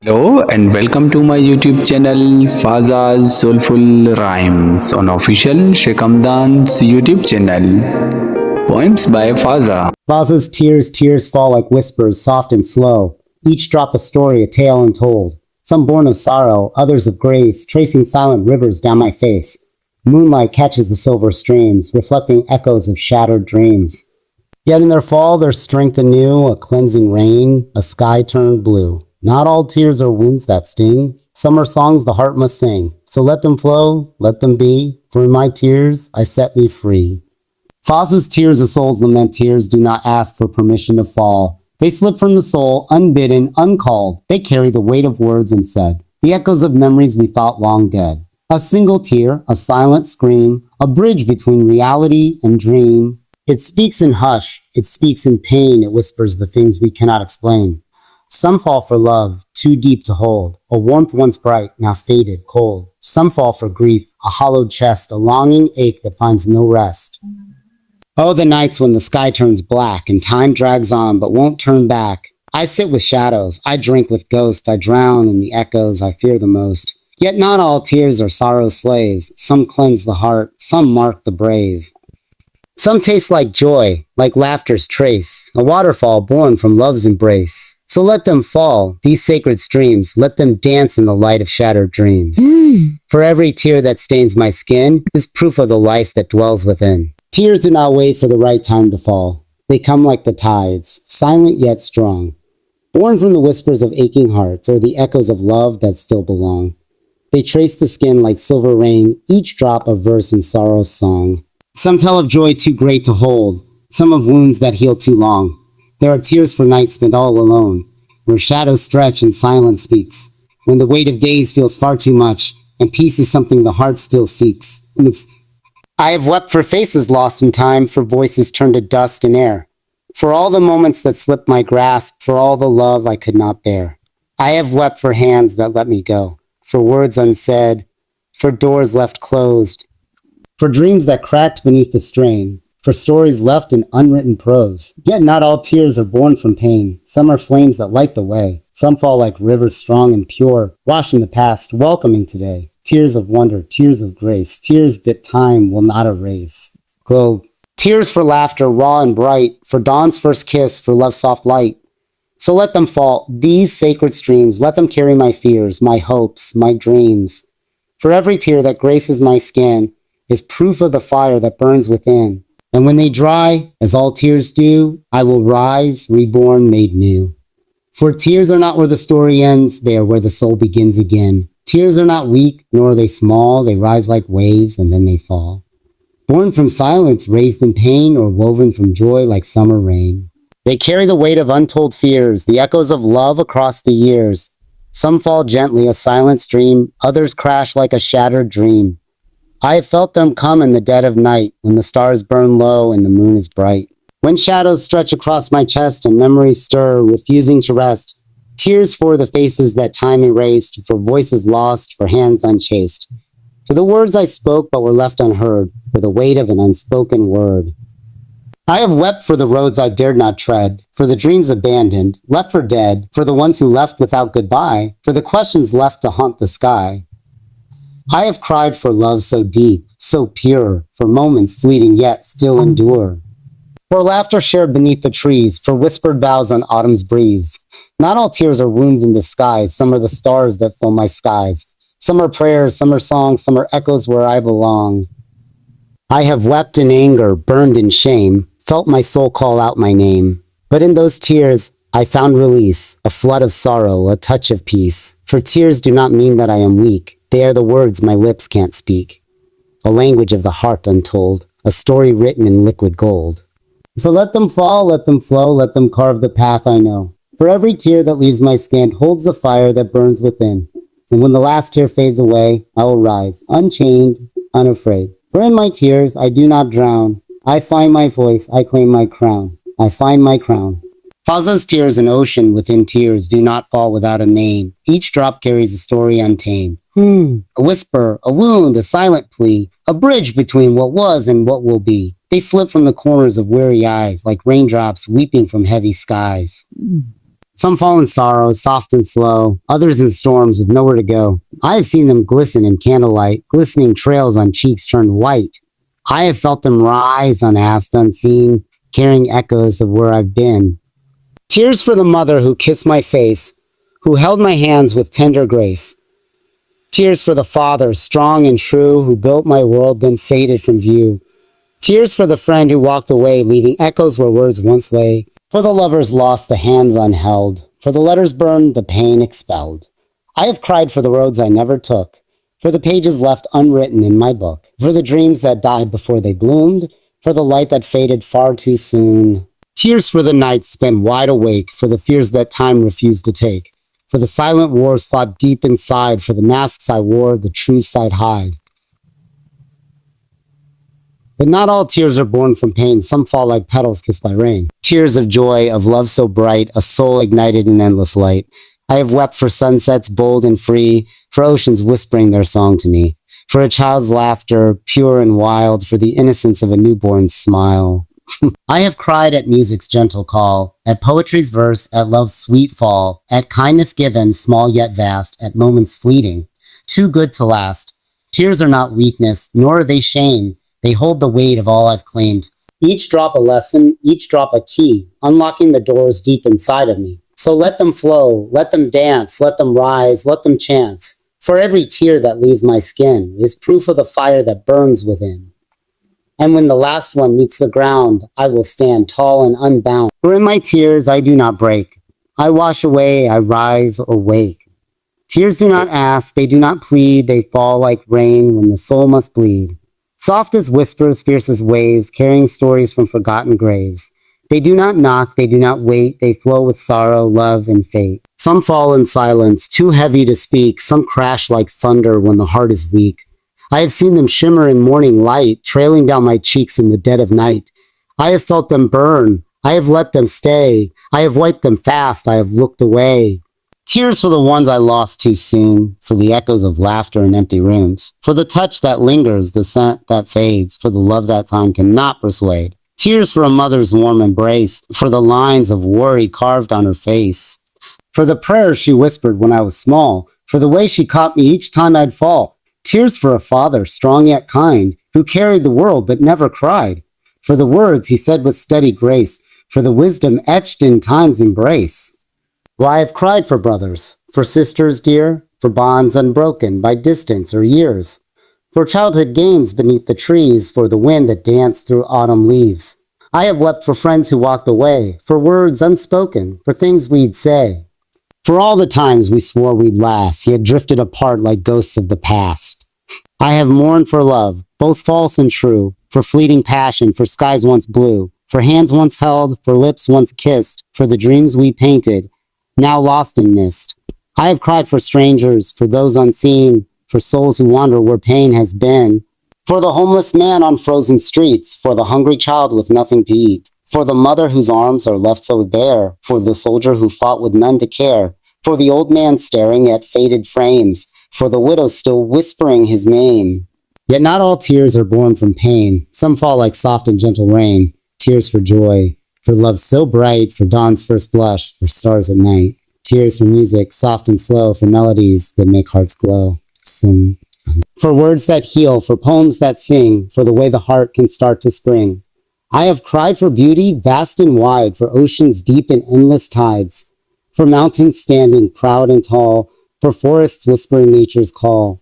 Hello and welcome to my YouTube channel Fazza's Soulful Rhymes on official Sheikh Hamdan's YouTube channel. Poems by Fazza. Fazza's tears fall like whispers, soft and slow. Each drop a story, a tale untold. Some born of sorrow, others of grace, tracing silent rivers down my face. Moonlight catches the silver streams, reflecting echoes of shattered dreams. Yet in their fall there's strength anew, a cleansing rain, a sky turned blue. Not all tears are wounds that sting. Some are songs the heart must sing. So let them flow, let them be, for in my tears I set me free. Fazza's tears, a soul's lament tears, do not ask for permission to fall. They slip from the soul, unbidden, uncalled. They carry the weight of words unsaid, the echoes of memories we thought long dead. A single tear, a silent scream, a bridge between reality and dream. It speaks in hush, it speaks in pain, it whispers the things we cannot explain. Some fall for love, too deep to hold, a warmth once bright, now faded, cold. Some fall for grief, a hollowed chest, a longing ache that finds no rest. Oh, the nights when the sky turns black and time drags on but won't turn back. I sit with shadows, I drink with ghosts, I drown in the echoes I fear the most. Yet not all tears are sorrow's slaves. Some cleanse the heart, some mark the brave. Some taste like joy, like laughter's trace, a waterfall born from love's embrace. So let them fall, these sacred streams, let them dance in the light of shattered dreams. For every tear that stains my skin is proof of the life that dwells within. Tears do not wait for the right time to fall. They come like the tides, silent yet strong, born from the whispers of aching hearts or the echoes of love that still belong. They trace the skin like silver rain, each drop a verse in sorrow's song. Some tell of joy too great to hold, some of wounds that heal too long. There are tears for nights spent all alone, where shadows stretch and silence speaks, when the weight of days feels far too much, and peace is something the heart still seeks. I have wept for faces lost in time, for voices turned to dust and air, for all the moments that slipped my grasp, for all the love I could not bear. I have wept for hands that let me go, for words unsaid, for doors left closed, for dreams that cracked beneath the strain, for stories left in unwritten prose. Yet not all tears are born from pain. Some are flames that light the way. Some fall like rivers strong and pure, washing the past, welcoming today. Tears of wonder, tears of grace, tears that time will not erase. Glow. Tears for laughter, raw and bright, for dawn's first kiss, for love's soft light. So let them fall, these sacred streams, let them carry my fears, my hopes, my dreams. For every tear that graces my skin is proof of the fire that burns within. And when they dry, as all tears do, I will rise, reborn, made new. For tears are not where the story ends, they are where the soul begins again. Tears are not weak, nor are they small, they rise like waves and then they fall. Born from silence, raised in pain, or woven from joy like summer rain. They carry the weight of untold fears, the echoes of love across the years. Some fall gently, a silent stream, others crash like a shattered dream. I have felt them come in the dead of night, when the stars burn low and the moon is bright. When shadows stretch across my chest and memories stir, refusing to rest. Tears for the faces that time erased, for voices lost, for hands unchased. For the words I spoke but were left unheard, for the weight of an unspoken word. I have wept for the roads I dared not tread, for the dreams abandoned, left for dead, for the ones who left without goodbye, for the questions left to haunt the sky. I have cried for love so deep, so pure, for moments fleeting yet still endure. For laughter shared beneath the trees, for whispered vows on autumn's breeze. Not all tears are wounds in disguise, some are the stars that fill my skies. Some are prayers, some are songs, some are echoes where I belong. I have wept in anger, burned in shame, felt my soul call out my name. But in those tears, I found release, a flood of sorrow, a touch of peace. For tears do not mean that I am weak. They are the words my lips can't speak, a language of the heart untold, a story written in liquid gold. So let them fall, let them flow, let them carve the path I know. For every tear that leaves my skin holds the fire that burns within. And when the last tear fades away, I will rise, unchained, unafraid. For in my tears I do not drown. I find my voice, I claim my crown. I find my crown. Fazza's tears, an ocean within tears, do not fall without a name. Each drop carries a story untamed. A whisper, a wound, a silent plea, a bridge between what was and what will be. They slip from the corners of weary eyes like raindrops weeping from heavy skies. Some fall in sorrow, soft and slow, others in storms with nowhere to go. I have seen them glisten in candlelight, glistening trails on cheeks turned white. I have felt them rise unasked, unseen, carrying echoes of where I've been. Tears for the mother who kissed my face, who held my hands with tender grace. Tears for the father, strong and true, who built my world then faded from view. Tears for the friend who walked away, leaving echoes where words once lay. For the lovers lost, the hands unheld. For the letters burned, the pain expelled. I have cried for the roads I never took, for the pages left unwritten in my book, for the dreams that died before they bloomed, for the light that faded far too soon. Tears for the nights spent wide awake, for the fears that time refused to take, for the silent wars fought deep inside, for the masks I wore, the truths I'd hide. But not all tears are born from pain, some fall like petals kissed by rain. Tears of joy, of love so bright, a soul ignited in endless light. I have wept for sunsets bold and free, for oceans whispering their song to me, for a child's laughter, pure and wild, for the innocence of a newborn's smile. I have cried at music's gentle call, at poetry's verse, at love's sweet fall, at kindness given, small yet vast, at moments fleeting, too good to last. Tears are not weakness, nor are they shame. They hold the weight of all I've claimed. Each drop a lesson, each drop a key, unlocking the doors deep inside of me. So let them flow, let them dance, let them rise, let them chance. For every tear that leaves my skin is proof of the fire that burns within. And when the last one meets the ground, I will stand tall and unbound. For in my tears I do not break. I wash away, I rise or wake. Tears do not ask, they do not plead, they fall like rain when the soul must bleed. Soft as whispers, fierce as waves, carrying stories from forgotten graves. They do not knock, they do not wait, they flow with sorrow, love, and fate. Some fall in silence, too heavy to speak, some crash like thunder when the heart is weak. I have seen them shimmer in morning light, trailing down my cheeks in the dead of night. I have felt them burn, I have let them stay, I have wiped them fast, I have looked away. Tears for the ones I lost too soon, for the echoes of laughter in empty rooms, for the touch that lingers, the scent that fades, for the love that time cannot persuade. Tears for a mother's warm embrace, for the lines of worry carved on her face, for the prayers she whispered when I was small, for the way she caught me each time I'd fall. Tears for a father, strong yet kind, who carried the world but never cried, for the words he said with steady grace, for the wisdom etched in time's embrace. Well, I have cried for brothers, for sisters dear, for bonds unbroken by distance or years, for childhood games beneath the trees, for the wind that danced through autumn leaves. I have wept for friends who walked away, for words unspoken, for things we'd say, for all the times we swore we'd last, yet drifted apart like ghosts of the past. I have mourned for love, both false and true, for fleeting passion, for skies once blue, for hands once held, for lips once kissed, for the dreams we painted, now lost and missed. I have cried for strangers, for those unseen, for souls who wander where pain has been, for the homeless man on frozen streets, for the hungry child with nothing to eat, for the mother whose arms are left so bare, for the soldier who fought with none to care, for the old man staring at faded frames, for the widow still whispering his name. Yet not all tears are born from pain. Some fall like soft and gentle rain, tears for joy, for love so bright, for dawn's first blush, for stars at night. Tears for music, soft and slow, for melodies that make hearts glow. For words that heal, for poems that sing, for the way the heart can start to spring. I have cried for beauty, vast and wide, for oceans deep in endless tides, for mountains standing proud and tall, for forests whispering nature's call.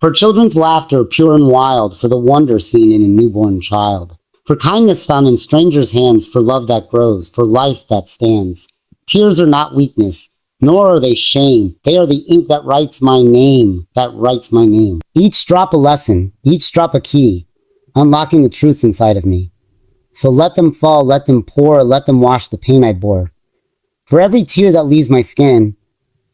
For children's laughter, pure and wild, for the wonder seen in a newborn child. For kindness found in strangers' hands, for love that grows, for life that stands. Tears are not weakness, nor are they shame. They are the ink that writes my name, that writes my name. Each drop a lesson, each drop a key, unlocking the truths inside of me. So let them fall, let them pour, let them wash the pain I bore. For every tear that leaves my skin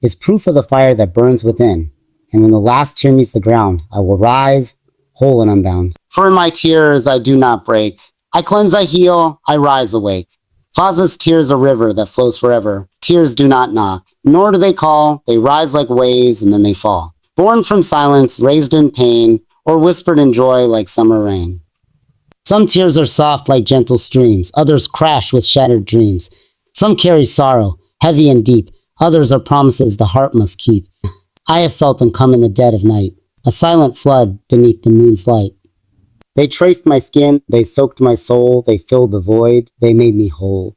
is proof of the fire that burns within. And when the last tear meets the ground, I will rise, whole and unbound. For in my tears I do not break. I cleanse, I heal, I rise awake. Fazza's tears a river that flows forever. Tears do not knock, nor do they call. They rise like waves and then they fall. Born from silence, raised in pain, or whispered in joy like summer rain. Some tears are soft like gentle streams. Others crash with shattered dreams. Some carry sorrow, heavy and deep. Others are promises the heart must keep. I have felt them come in the dead of night, a silent flood beneath the moon's light. They traced my skin, they soaked my soul, they filled the void, they made me whole.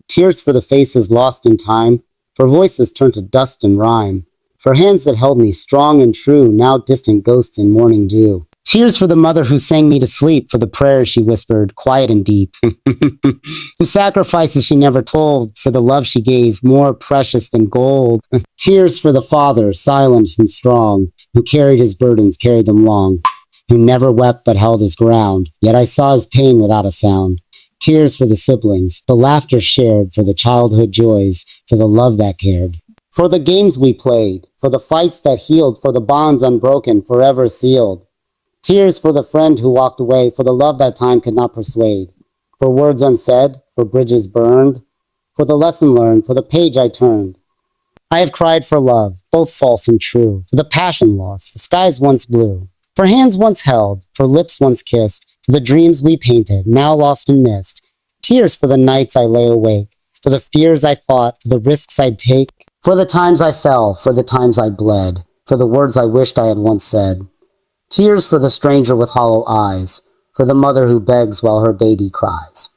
Tears for the faces lost in time, for voices turned to dust and rhyme, for hands that held me strong and true, now distant ghosts in morning dew. Tears for the mother who sang me to sleep, for the prayers she whispered, quiet and deep. The sacrifices she never told, for the love she gave, more precious than gold. Tears for the father, silent and strong, who carried his burdens, carried them long, who never wept but held his ground, yet I saw his pain without a sound. Tears for the siblings, the laughter shared, for the childhood joys, for the love that cared. For the games we played, for the fights that healed, for the bonds unbroken, forever sealed. Tears for the friend who walked away, for the love that time could not persuade. For words unsaid, for bridges burned, for the lesson learned, for the page I turned. I have cried for love, both false and true, for the passion lost, for skies once blue, for hands once held, for lips once kissed, for the dreams we painted, now lost and missed. Tears for the nights I lay awake, for the fears I fought, for the risks I'd take, for the times I fell, for the times I bled, for the words I wished I had once said. Tears for the stranger with hollow eyes, for the mother who begs while her baby cries,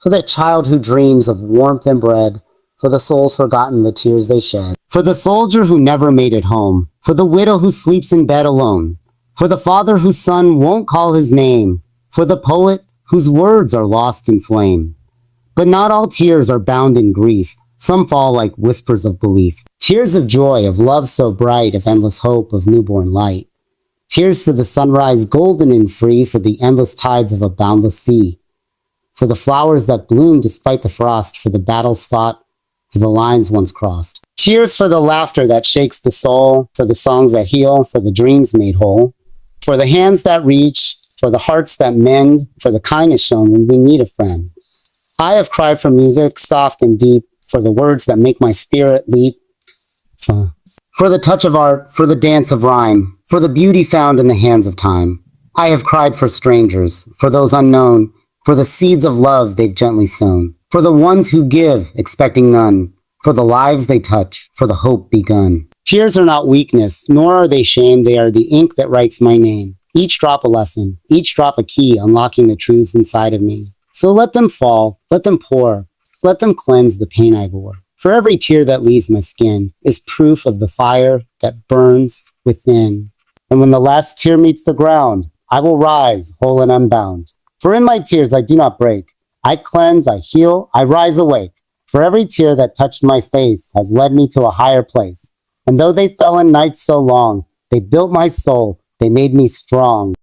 for the child who dreams of warmth and bread, for the souls forgotten the tears they shed, for the soldier who never made it home, for the widow who sleeps in bed alone, for the father whose son won't call his name, for the poet whose words are lost in flame. But not all tears are bound in grief. Some fall like whispers of belief. Tears of joy, of love so bright, of endless hope, of newborn light. Tears for the sunrise golden and free, for the endless tides of a boundless sea. For the flowers that bloom despite the frost, for the battles fought, for the lines once crossed. Tears for the laughter that shakes the soul, for the songs that heal, for the dreams made whole. For the hands that reach, for the hearts that mend, for the kindness shown when we need a friend. I have cried for music, soft and deep, for the words that make my spirit leap. For the touch of art, for the dance of rhyme, for the beauty found in the hands of time. I have cried for strangers, for those unknown, for the seeds of love they've gently sown, for the ones who give, expecting none, for the lives they touch, for the hope begun. Tears are not weakness, nor are they shame, they are the ink that writes my name. Each drop a lesson, each drop a key, unlocking the truths inside of me. So let them fall, let them pour, let them cleanse the pain I bore. For every tear that leaves my skin is proof of the fire that burns within. And when the last tear meets the ground, I will rise, whole and unbound. For in my tears I do not break. I cleanse, I heal, I rise awake. For every tear that touched my face has led me to a higher place. And though they fell in nights so long, they built my soul, they made me strong.